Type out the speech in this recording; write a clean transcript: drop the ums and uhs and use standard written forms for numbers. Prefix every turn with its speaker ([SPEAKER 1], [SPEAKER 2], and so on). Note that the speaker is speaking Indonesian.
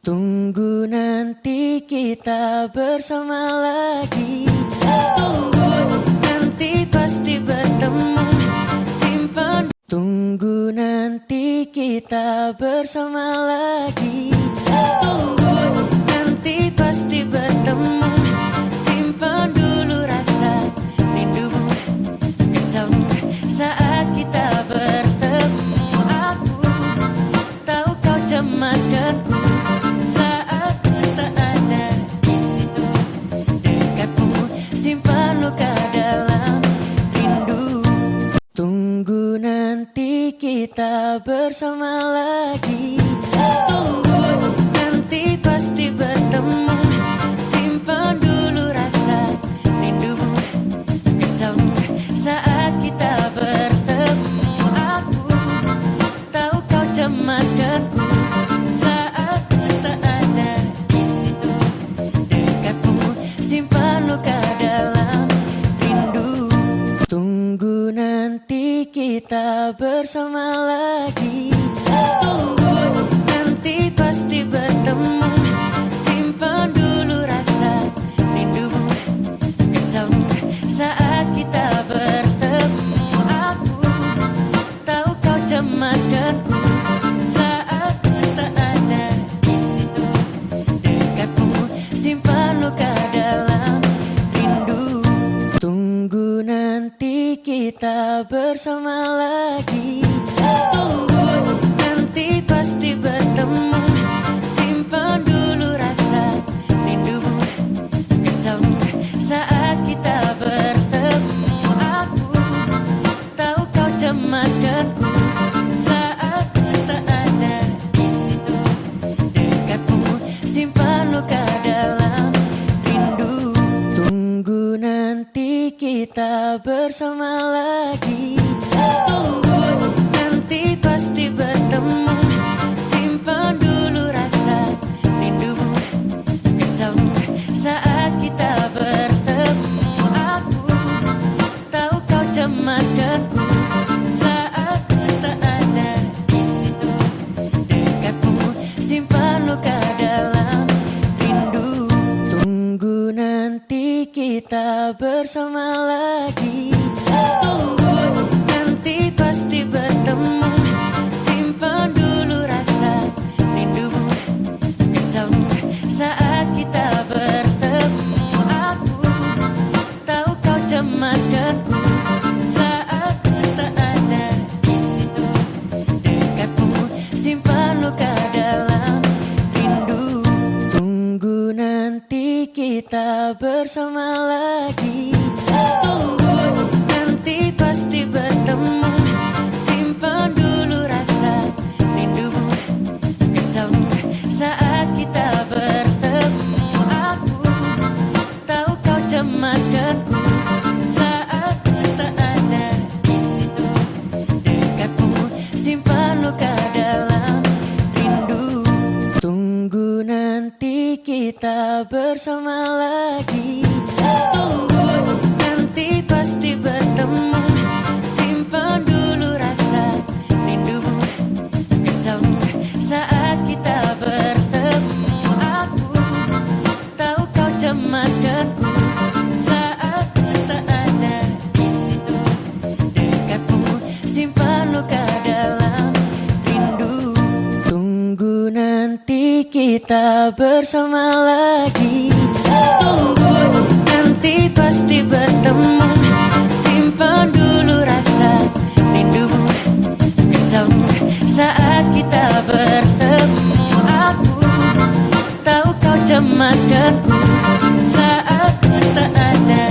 [SPEAKER 1] Tunggu nanti kita bersama lagi. Tunggu nanti pasti bertemu. Simpan. Tunggu nanti kita bersama lagi. Tunggu nanti pasti bertemu. Simpan dulu rasa rindumu, kesahmu saat kita bertemu. Aku tahu kau cemaskanku. Simpan luka dalam rindu. Tunggu nanti kita bersama lagi. Tunggu nanti pasti bertemu. Simpan dulu rasa rindumu, kesahmu saat kita bertemu. Aku tahu kau cemaskanku saat tak ada di situ dekatmu. Simpan luka dalam rindu. Tunggu nanti kita bersama lagi. Tunggu nanti pasti bertemu. Simpan dulu rasa rindumu, kesahmu saat kita bertemu. Aku tahu kau cemaskanku saat tak ada di situ dekatmu. Simpan luka dalam rindu. Tunggu nanti kita bersama lagi. Tunggu nanti pasti bertemu. Simpan dulu rasa rindumu, kesahmu saat kita bertemu. Aku tahu kau cemaskanku saat tak ada di situ dekatmu. Simpan luka dalam rindu. Tunggu nanti kita bersama lagi. Tunggu nanti pasti bertemu. Simpan dulu rasa rindumu, kesahmu saat kita bertemu. Aku tahu kau cemaskanku saat tak ada di situ dekatmu. Simpan luka dalam rindu. Tunggu nanti kita bersama lagi. Tunggu nanti pasti bertemu. Simpan dulu rasa rindumu, kesahmu saat kita bertemu. Aku tahu kau cemaskanku saat tak ada di situ dekatmu. Simpan luka dalam rindu. Tunggu nanti kita bersama lagi. Tunggu nanti pasti bertemu. Simpan dulu rasa rindumu, kesahmu saat kita bertemu. Aku tahu kau cemaskanku saat tak ada di situ dekatmu. Simpan luka dalam rindu. Tunggu nanti kita bersama lagi. Tunggu nanti pasti bertemu. Simpan dulu rasa rindumu, kesahmu saat kita bertemu. Aku tahu kau cemaskanku saat tak ada di situ dekatmu. Simpan luka dalam rindu. Tunggu nanti kita bersama lagi. Tunggu nanti pasti bertemu. Simpan dulu rasa rindumu, kesahmu saat kita bertemu. Aku tahu kau cemaskanku saat tak ada